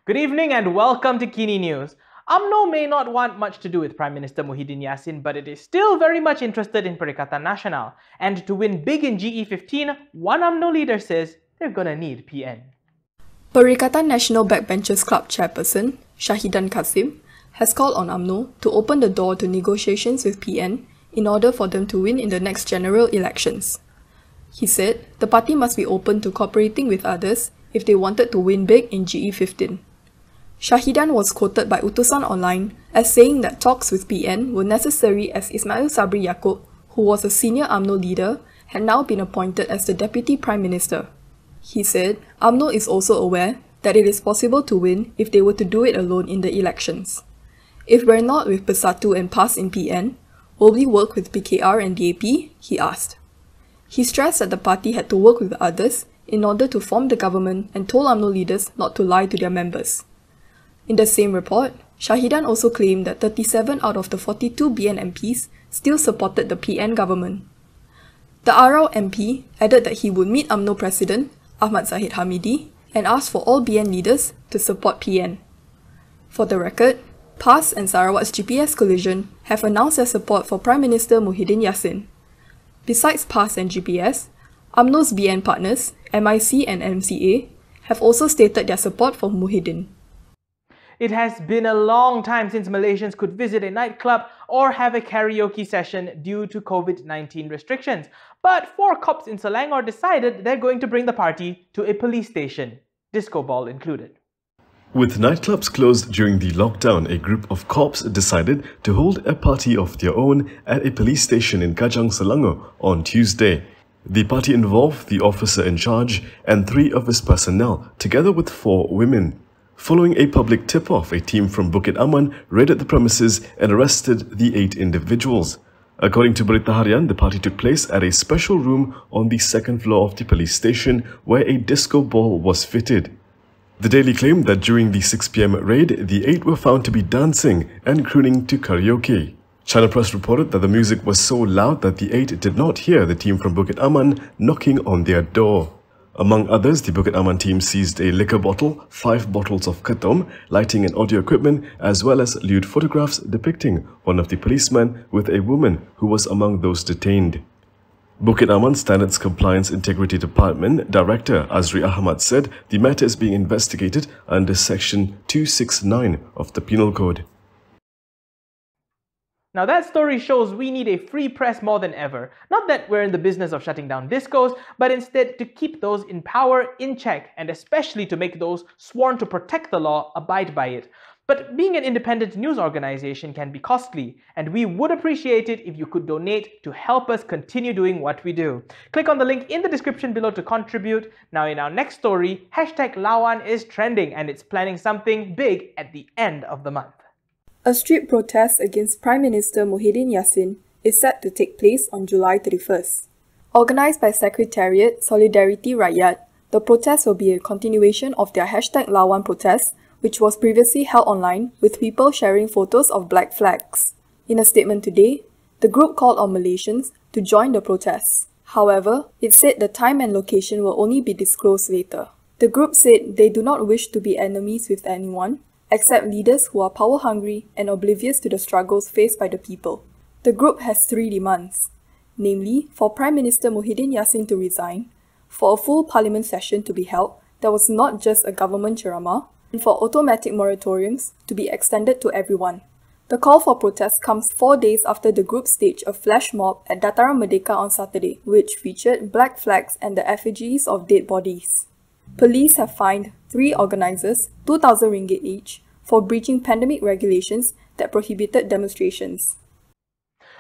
Good evening and welcome to KiniNews. Umno may not want much to do with Prime Minister Muhyiddin Yassin, but it is still very much interested in Perikatan Nasional. And to win big in GE15, one Umno leader says they're gonna need PN. Perikatan Nasional Backbenchers Club chairperson, Shahidan Kassim, has called on Umno to open the door to negotiations with PN in order for them to win in the next general elections. He said the party must be open to cooperating with others if they wanted to win big in GE15. Shahidan was quoted by Utusan Online as saying that talks with PN were necessary as Ismail Sabri Yaakob, who was a senior UMNO leader, had now been appointed as the Deputy Prime Minister. He said UMNO is also aware that it is possible to win if they were to do it alone in the elections. If we're not with Bersatu and PAS in PN, will we work with PKR and DAP? He asked. He stressed that the party had to work with others in order to form the government and told UMNO leaders not to lie to their members. In the same report, Shahidan also claimed that 37 out of the 42 BN MPs still supported the PN government. The Arau MP added that he would meet UMNO President Ahmad Zahid Hamidi and ask for all BN leaders to support PN. For the record, PAS and Sarawak's GPS coalition have announced their support for Prime Minister Muhyiddin Yassin. Besides PAS and GPS, UMNO's BN partners, MIC and MCA, have also stated their support for Muhyiddin. It has been a long time since Malaysians could visit a nightclub or have a karaoke session due to COVID-19 restrictions. But 4 cops in Selangor decided they're going to bring the party to a police station, disco ball included. With nightclubs closed during the lockdown, a group of cops decided to hold a party of their own at a police station in Kajang, Selangor on Tuesday. The party involved the officer in charge and 3 of his personnel, together with 4 women. Following a public tip-off, a team from Bukit Aman raided the premises and arrested the 8 individuals. According to Berita Harian, the party took place at a special room on the 2nd floor of the police station where a disco ball was fitted. The Daily claimed that during the 6 p.m. raid, the 8 were found to be dancing and crooning to karaoke. China Press reported that the music was so loud that the 8 did not hear the team from Bukit Aman knocking on their door. Among others, the Bukit Aman team seized a liquor bottle, 5 bottles of ketom, lighting and audio equipment, as well as lewd photographs depicting one of the policemen with a woman who was among those detained. Bukit Aman Standards Compliance Integrity Department Director Azri Ahmad said the matter is being investigated under Section 269 of the Penal Code. Now that story shows we need a free press more than ever. Not that we're in the business of shutting down discos, but instead to keep those in power in check, and especially to make those sworn to protect the law abide by it. But being an independent news organization can be costly, and we would appreciate it if you could donate to help us continue doing what we do. Click on the link in the description below to contribute. Now in our next story, #Lawan is trending and it's planning something big at the end of the month. A street protest against Prime Minister Muhyiddin Yassin is set to take place on July 31st. Organised by Secretariat Solidarity Rakyat, the protest will be a continuation of their #Lawan protest, which was previously held online with people sharing photos of black flags. In a statement today, the group called on Malaysians to join the protests. However, it said the time and location will only be disclosed later. The group said they do not wish to be enemies with anyone, except leaders who are power-hungry and oblivious to the struggles faced by the people. The group has 3 demands, namely for Prime Minister Muhyiddin Yassin to resign, for a full parliament session to be held that was not just a government ceramah, and for automatic moratoriums to be extended to everyone. The call for protest comes 4 days after the group staged a flash mob at Dataran Merdeka on Saturday, which featured black flags and the effigies of dead bodies. Police have fined 3 organisers 2,000 ringgit each for breaching pandemic regulations that prohibited demonstrations.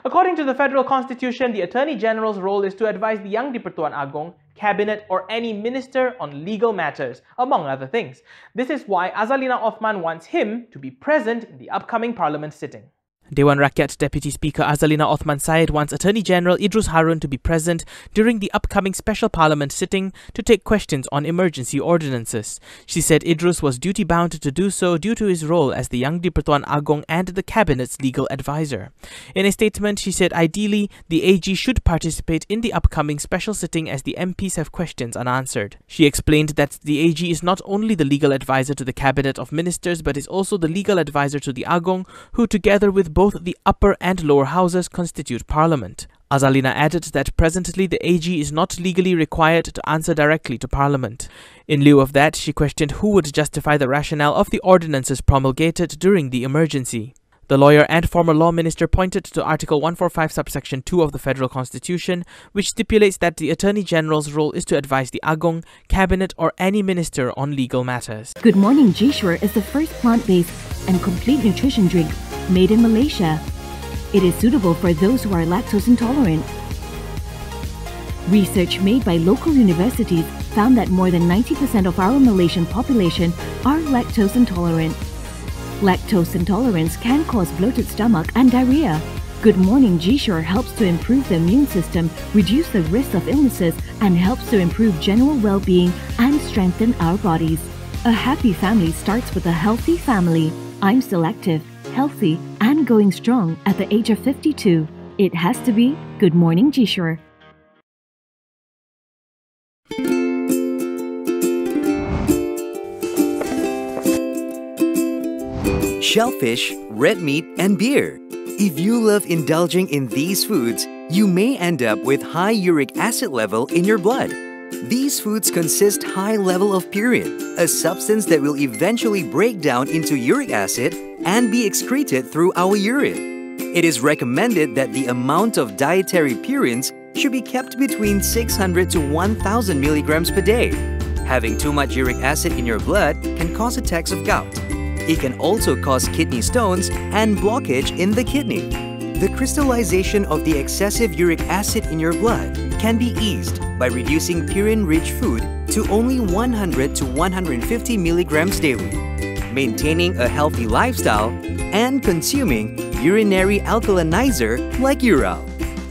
According to the Federal Constitution, the Attorney General's role is to advise the Yang di-Pertuan Agong, Cabinet or any minister on legal matters, among other things. This is why Azalina Othman wants him to be present in the upcoming Parliament sitting. Dewan Rakyat Deputy Speaker Azalina Othman Said wants Attorney General Idrus Harun to be present during the upcoming special parliament sitting to take questions on emergency ordinances. She said Idrus was duty-bound to do so due to his role as the Yang di-Pertuan Agong and the Cabinet's legal advisor. In a statement, she said ideally, the AG should participate in the upcoming special sitting as the MPs have questions unanswered. She explained that the AG is not only the legal advisor to the Cabinet of Ministers but is also the legal advisor to the Agong, who together with both the upper and lower houses constitute parliament. Azalina added that presently the AG is not legally required to answer directly to Parliament. In lieu of that, she questioned who would justify the rationale of the ordinances promulgated during the emergency. The lawyer and former law minister pointed to Article 145 subsection 2 of the Federal Constitution, which stipulates that the Attorney General's role is to advise the Agong, Cabinet or any minister on legal matters. Good Morning G-Sure is the first plant-based and complete nutrition drink made in Malaysia. It is suitable for those who are lactose intolerant. Research made by local universities found that more than 90% of our Malaysian population are lactose intolerant. Lactose intolerance can cause bloated stomach and diarrhea. Good Morning G-Sure helps to improve the immune system, reduce the risk of illnesses, and helps to improve general well-being and strengthen our bodies. A happy family starts with a healthy family. I'm still active, healthy, and going strong at the age of 52. It has to be Good Morning G-Sure. Shellfish, red meat, and beer. If you love indulging in these foods, you may end up with high uric acid level in your blood. These foods consist high level of purine, a substance that will eventually break down into uric acid and be excreted through our urine. It is recommended that the amount of dietary purines should be kept between 600 to 1000 milligrams per day. Having too much uric acid in your blood can cause attacks of gout. It can also cause kidney stones and blockage in the kidney. The crystallization of the excessive uric acid in your blood can be eased by reducing purine-rich food to only 100 to 150 milligrams daily, maintaining a healthy lifestyle, and consuming urinary alkalinizer like Ural.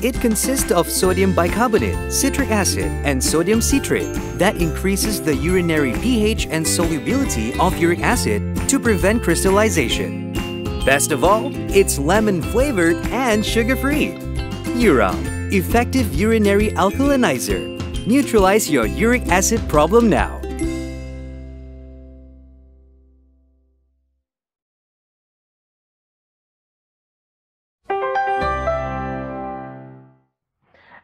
It consists of sodium bicarbonate, citric acid, and sodium citrate that increases the urinary pH and solubility of uric acid to prevent crystallization. Best of all, it's lemon-flavored and sugar-free. Ural, effective urinary alkalinizer. Neutralize your uric acid problem now.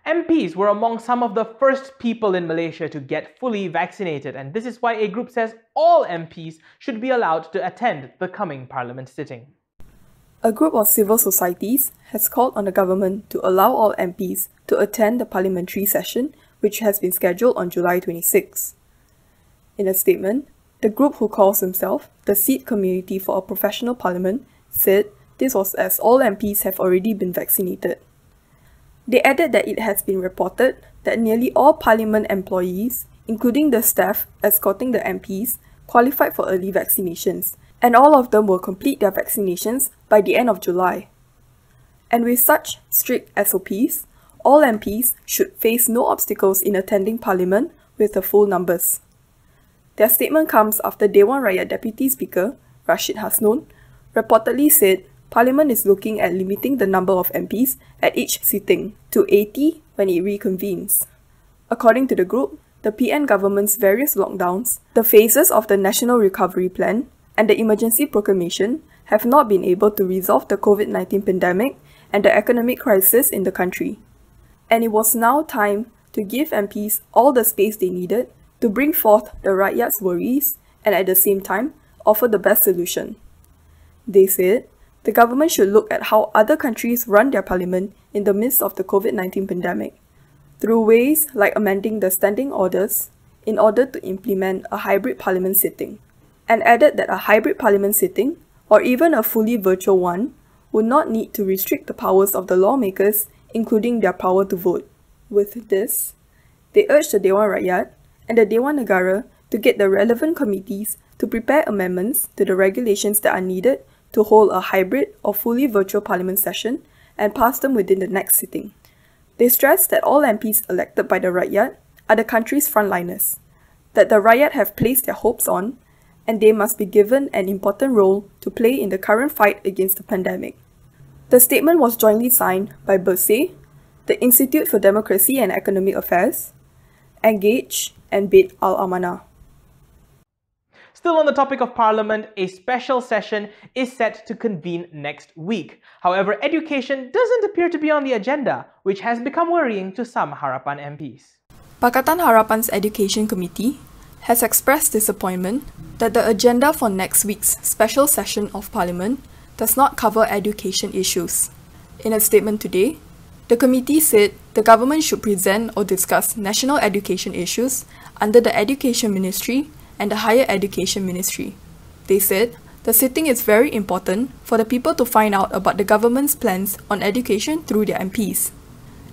MPs were among some of the first people in Malaysia to get fully vaccinated, and this is why a group says all MPs should be allowed to attend the coming parliament sitting. A group of civil societies has called on the government to allow all MPs to attend the parliamentary session, which has been scheduled on July 26. In a statement, the group, who calls themselves the Seed Community for a Professional Parliament, said this was as all MPs have already been vaccinated. They added that it has been reported that nearly all parliament employees, including the staff escorting the MPs, qualified for early vaccinations, and all of them will complete their vaccinations by the end of July. And with such strict SOPs, all MPs should face no obstacles in attending Parliament with the full numbers. Their statement comes after Dewan Rakyat Deputy Speaker Rashid Hasnun reportedly said Parliament is looking at limiting the number of MPs at each sitting to 80 when it reconvenes. According to the group, the PN government's various lockdowns, the phases of the National Recovery Plan, and the emergency proclamation have not been able to resolve the COVID-19 pandemic and the economic crisis in the country. And it was now time to give MPs all the space they needed to bring forth the Rakyat's worries and at the same time offer the best solution. They said the government should look at how other countries run their parliament in the midst of the COVID-19 pandemic, through ways like amending the standing orders in order to implement a hybrid parliament sitting, and added that a hybrid parliament sitting, or even a fully virtual one, would not need to restrict the powers of the lawmakers, including their power to vote. With this, they urged the Dewan Rakyat and the Dewan Negara to get the relevant committees to prepare amendments to the regulations that are needed to hold a hybrid or fully virtual parliament session and pass them within the next sitting. They stressed that all MPs elected by the Rakyat are the country's frontliners, that the Rakyat have placed their hopes on, and they must be given an important role to play in the current fight against the pandemic. The statement was jointly signed by Bersih, the Institute for Democracy and Economic Affairs, Engage, and Beit Al-Amanah. Still on the topic of Parliament, a special session is set to convene next week. However, education doesn't appear to be on the agenda, which has become worrying to some Harapan MPs. Pakatan Harapan's Education Committee has expressed disappointment that the agenda for next week's special session of Parliament does not cover education issues. In a statement today, the committee said the government should present or discuss national education issues under the Education Ministry and the Higher Education Ministry. They said the sitting is very important for the people to find out about the government's plans on education through their MPs,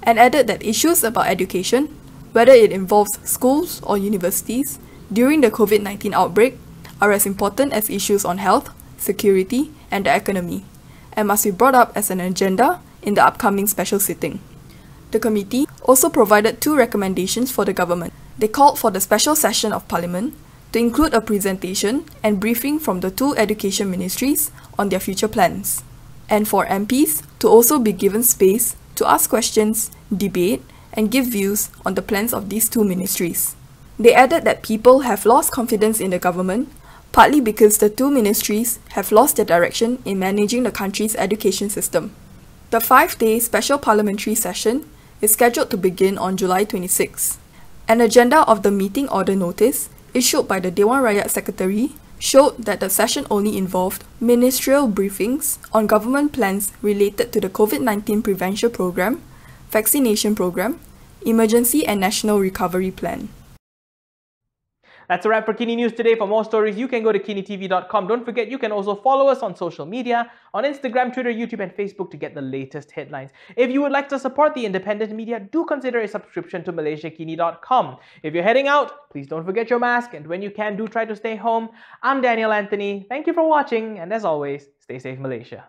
and added that issues about education, whether it involves schools or universities, during the COVID-19 outbreak are as important as issues on health, security, and the economy, and must be brought up as an agenda in the upcoming special sitting. The committee also provided 2 recommendations for the government. They called for the special session of Parliament to include a presentation and briefing from the 2 education ministries on their future plans, and for MPs to also be given space to ask questions, debate, and give views on the plans of these 2 ministries. They added that people have lost confidence in the government, partly because the 2 ministries have lost their direction in managing the country's education system. The 5-day special parliamentary session is scheduled to begin on July 26. An agenda of the meeting order notice issued by the Dewan Rakyat Secretary showed that the session only involved ministerial briefings on government plans related to the COVID-19 prevention program, vaccination program, emergency and national recovery plan. That's a wrap for KiniNews today. For more stories, you can go to kinitv.com. Don't forget, you can also follow us on social media, on Instagram, Twitter, YouTube, and Facebook to get the latest headlines. If you would like to support the independent media, do consider a subscription to MalaysiaKini.com. If you're heading out, please don't forget your mask, and when you can, do try to stay home. I'm Daniel Anthony. Thank you for watching, and as always, stay safe, Malaysia.